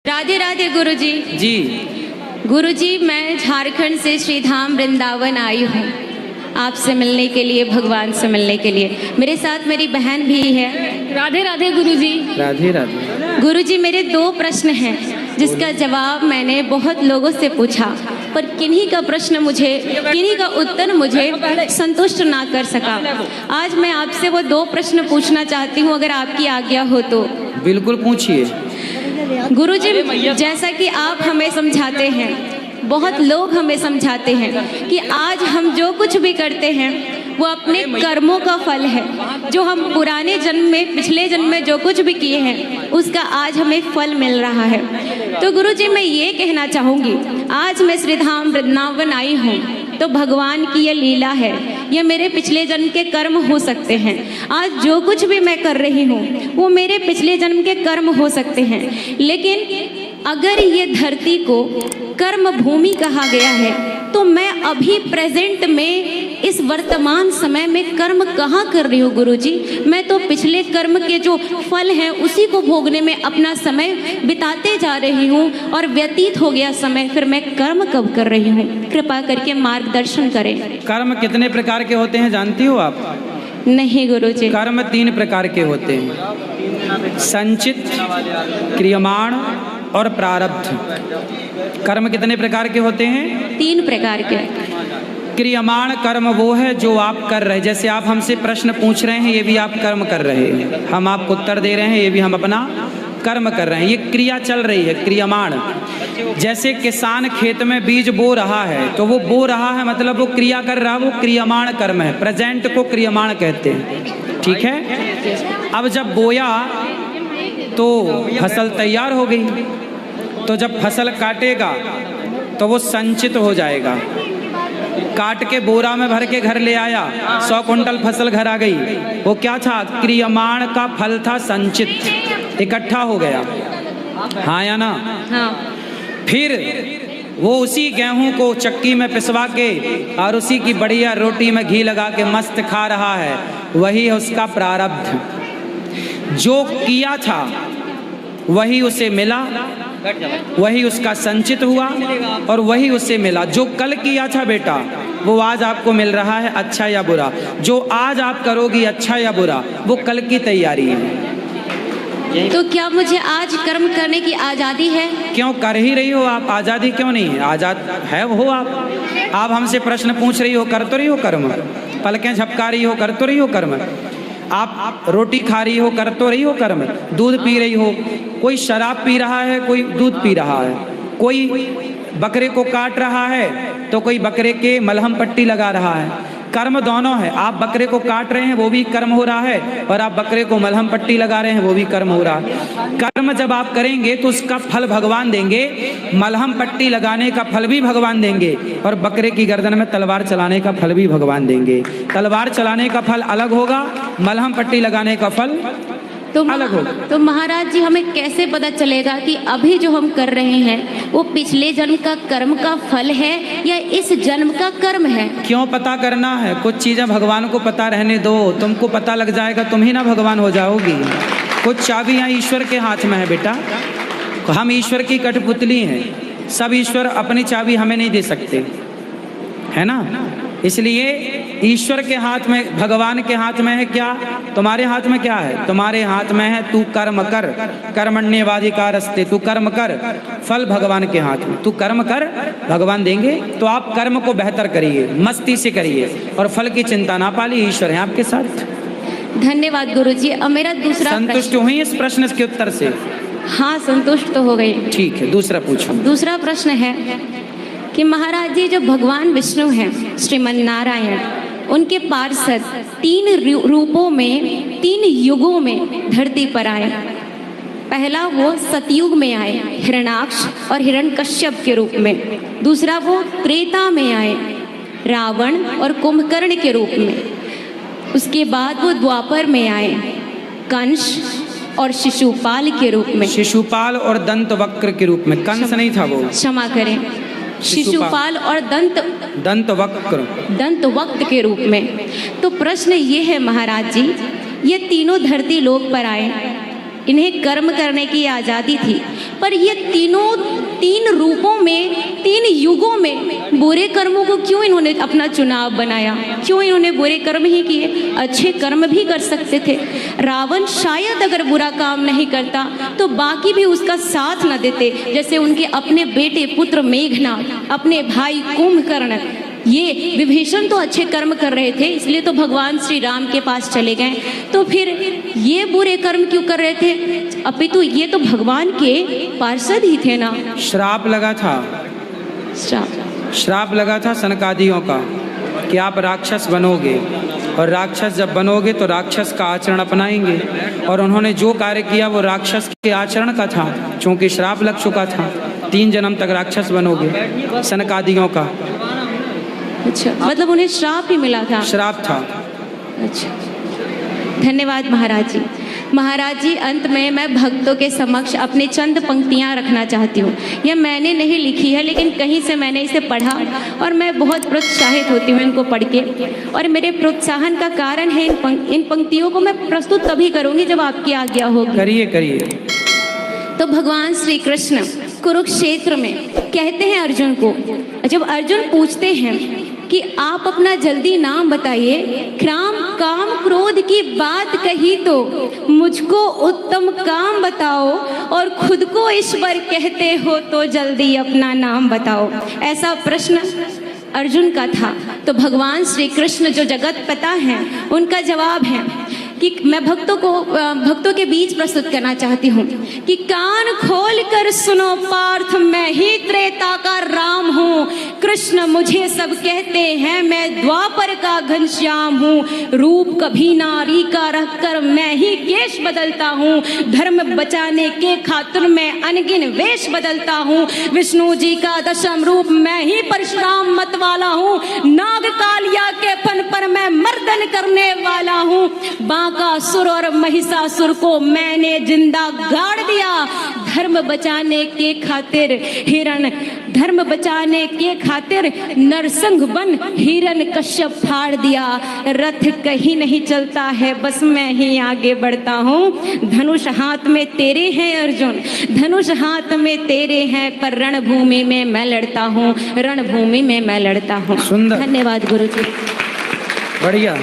राधे राधे गुरुजी। जी गुरुजी, मैं झारखंड से श्रीधाम वृंदावन आई हूँ आपसे मिलने के लिए, भगवान से मिलने के लिए। मेरे साथ मेरी बहन भी है। राधे राधे गुरुजी। राधे राधे। गुरुजी, मेरे 2 प्रश्न हैं जिसका जवाब मैंने बहुत लोगों से पूछा, पर किन्हीं का उत्तर मुझे संतुष्ट ना कर सका। आज मैं आपसे वो 2 प्रश्न पूछना चाहती हूँ, अगर आपकी आज्ञा हो तो। बिल्कुल पूछिए। गुरुजी, जैसा कि आप हमें समझाते हैं, बहुत लोग हमें समझाते हैं कि आज हम जो कुछ भी करते हैं वो अपने कर्मों का फल है। जो हम पुराने जन्म में, पिछले जन्म में जो कुछ भी किए हैं उसका आज हमें फल मिल रहा है। तो गुरुजी, मैं ये कहना चाहूँगी, आज मैं श्रीधाम वृंदावन आई हूँ तो भगवान की ये लीला है, ये मेरे पिछले जन्म के कर्म हो सकते हैं। आज जो कुछ भी मैं कर रही हूँ वो मेरे पिछले जन्म के कर्म हो सकते हैं, लेकिन अगर ये धरती को कर्म भूमि कहा गया है तो मैं अभी प्रेजेंट में, इस वर्तमान समय में कर्म कहाँ कर रही हूँ गुरुजी? मैं तो पिछले कर्म के जो फल हैं उसी को भोगने में अपना समय बिताते जा रही हूँ और व्यतीत हो गया समय, फिर मैं कर्म कब कर रही हूँ? कृपा करके मार्गदर्शन करें। कर्म कितने प्रकार के होते हैं जानती हो आप? नहीं गुरुजी। कर्म 3 प्रकार के होते हैं, संचित, क्रियमाण और प्रारब्ध। कर्म कितने प्रकार के होते हैं? 3 प्रकार के। क्रियमाण कर्म वो है जो आप कर रहे हैं, जैसे आप हमसे प्रश्न पूछ रहे हैं, ये भी आप कर्म कर रहे हैं। हम आपको उत्तर दे रहे हैं, ये भी हम अपना कर्म कर रहे हैं। ये क्रिया चल रही है, क्रियमाण। जैसे किसान खेत में बीज बो रहा है तो वो बो रहा है, मतलब वो क्रिया कर रहा है, वो क्रियमाण कर्म है। प्रेजेंट को क्रियमाण कहते हैं, ठीक है। अब जब बोया तो फसल तैयार हो गई, तो जब फसल काटेगा तो वो संचित हो जाएगा। काट के बोरा में भर के घर ले आया, 100 कुंटल फसल घर आ गई। वो क्या था? क्रियमाण का फल था, संचित, इकट्ठा हो गया। हाँ या ना? हाँ। फिर वो उसी गेहूं को चक्की में पिसवा के और उसी की बढ़िया रोटी में घी लगा के मस्त खा रहा है। वही है उसका प्रारब्ध। जो किया था वही उसे मिला, वही उसका संचित हुआ और वही उसे मिला। जो कल किया था बेटा वो आज आपको मिल रहा है, अच्छा या बुरा। जो आज आप करोगी अच्छा या बुरा, वो कल की तैयारी है। तो क्या मुझे आज कर्म करने की आज़ादी है? क्यों कर ही रही हो आप? आज़ादी क्यों नहीं है? आज़ाद है वो आप हमसे प्रश्न पूछ रही हो, कर तो रही हो कर्म। पलकें झपका रही हो, कर तो रही हो कर्म। आप रोटी खा रही हो, कर तो रही हो कर्म। दूध पी रही हो, कोई शराब पी रहा है, कोई दूध पी रहा है। कोई बकरे को काट रहा है तो कोई बकरे के मलहम पट्टी लगा रहा है। कर्म दोनों है। आप बकरे को काट रहे हैं वो भी कर्म हो रहा है, और आप बकरे को मलहम पट्टी लगा रहे हैं वो भी कर्म हो रहा है। कर्म जब आप करेंगे तो उसका फल भगवान देंगे। मलहम पट्टी लगाने का फल भी भगवान देंगे और बकरे की गर्दन में तलवार चलाने का फल भी भगवान देंगे। तलवार चलाने का फल अलग होगा, मलहम पट्टी लगाने का फल अलग होगा। तो महाराज जी, हमें कैसे पता चलेगा कि अभी जो हम कर रहे हैं वो पिछले जन्म का कर्म का फल है या इस जन्म का कर्म है? क्यों पता करना है? कुछ चीज़ें भगवान को पता रहने दो, तुमको पता लग जाएगा, तुम ही ना भगवान हो जाओगी। कुछ चाबियाँ ईश्वर के हाथ में है बेटा। हम ईश्वर की कठपुतली हैं, सब ईश्वर अपनी चाबी हमें नहीं दे सकते, है ना? इसलिए ईश्वर के हाथ में, भगवान के हाथ में है क्या? तुम्हारे हाथ में क्या है? तुम्हारे हाथ में है तू कर्म कर, कर्मण्येवाधिकारस्ते, तू कर्म कर। फल भगवान के हाथ में, तू कर्म कर, भगवान देंगे। तो आप कर्म को बेहतर करिए, मस्ती से करिए और फल की चिंता ना पालिए, ईश्वर है आपके साथ। धन्यवाद गुरुजी। अब मेरा दूसरा संतुष्ट हुई इस प्रश्न के उत्तर से? हाँ, संतुष्ट तो हो गई। ठीक है, दूसरा पूछो। दूसरा प्रश्न है कि महाराज जी, जो भगवान विष्णु हैं, श्रीमन नारायण, उनके पार्षद 3 रूपों में, 3 युगों में धरती पर आए। पहला वो सतयुग में आए, हिरण्याक्ष और हिरण्यकश्यप के रूप में। दूसरा वो त्रेता में आए, रावण और कुंभकर्ण के रूप में। उसके बाद वो द्वापर में आए, कंस और शिशुपाल के रूप में। शिशुपाल और दंतवक्र के रूप में। कंस नहीं था वो, क्षमा करें। शिशुपाल और दंतवक्र के रूप में। तो प्रश्न ये है महाराज जी, ये तीनों धरती लोक पर आए, इन्हें कर्म करने की आज़ादी थी, पर ये तीन रूपों में, 3 युगों में बुरे कर्मों को क्यों इन्होंने अपना चुनाव बनाया? क्यों इन्होंने बुरे कर्म ही किए? अच्छे कर्म भी कर सकते थे। रावण शायद अगर बुरा काम नहीं करता तो बाकी भी उसका साथ न देते, जैसे उनके अपने बेटे पुत्र मेघनाद, अपने भाई कुंभकर्ण। ये विभीषण तो अच्छे कर्म कर रहे थे, इसलिए तो भगवान श्री राम के पास चले गए। तो फिर ये बुरे कर्म क्यों कर रहे थे? अपितु ये तो भगवान के पार्षद ही थे ना। श्राप लगा था, श्राप लगा था सनकादियों का कि आप राक्षस बनोगे, और राक्षस जब बनोगे तो राक्षस का आचरण अपनाएंगे। और उन्होंने जो कार्य किया वो राक्षस के आचरण का था, क्योंकि श्राप लग चुका था, 3 जन्म तक राक्षस बनोगे सनकादियों का। अच्छा, मतलब उन्हें श्राप ही मिला था? श्राप था। अच्छा, धन्यवाद महाराज जी। महाराज जी, अंत में मैं भक्तों के समक्ष अपनी चंद पंक्तियाँ रखना चाहती हूँ। यह मैंने नहीं लिखी है, लेकिन कहीं से मैंने इसे पढ़ा और मैं बहुत प्रोत्साहित होती हूँ इनको पढ़ के। और मेरे प्रोत्साहन का कारण है इन पंक्तियों को मैं प्रस्तुत तभी करूँगी जब आपकी आज्ञा होगी। करिए करिए। तो भगवान श्री कृष्ण कुरुक्षेत्र में कहते हैं अर्जुन को, जब अर्जुन पूछते हैं कि आप अपना जल्दी नाम बताइए, काम क्रोध की बात कही तो मुझको उत्तम काम बताओ, और खुद को ईश्वर कहते हो तो जल्दी अपना नाम बताओ। ऐसा प्रश्न अर्जुन का था। तो भगवान श्री कृष्ण जो जगत पिता हैं, उनका जवाब है कि मैं भक्तों के बीच प्रस्तुत करना चाहती हूँ कि कान खोल कर सुनो पार्थ, मैं ही त्रेता का राम हूँ। कृष्ण मुझे सब कहते हैं, मैं द्वापर का घनश्याम हूँ। रूप कभी नारी का रखकर मैं ही केश बदलता हूँ। धर्म बचाने के खातिर मैं अनगिन वेश बदलता हूँ। विष्णु जी का 10म रूप मैं ही परशुराम मत वाला हूँ। नाग कालिया के फन पर मैं मर्दन करने वाला हूँ। बांकासुर और महिषासुर को मैंने जिंदा गाड़ दिया। धर्म बचाने के खातिर नरसिंह बन हिरण कश्यप फाड़ दिया। रथ कहीं नहीं चलता है, बस मैं ही आगे बढ़ता हूँ। धनुष हाथ में तेरे हैं अर्जुन, धनुष हाथ में तेरे हैं, पर रणभूमि में मैं लड़ता हूँ, रणभूमि में मैं लड़ता हूँ। सुंदर। धन्यवाद गुरु जी। बढ़िया।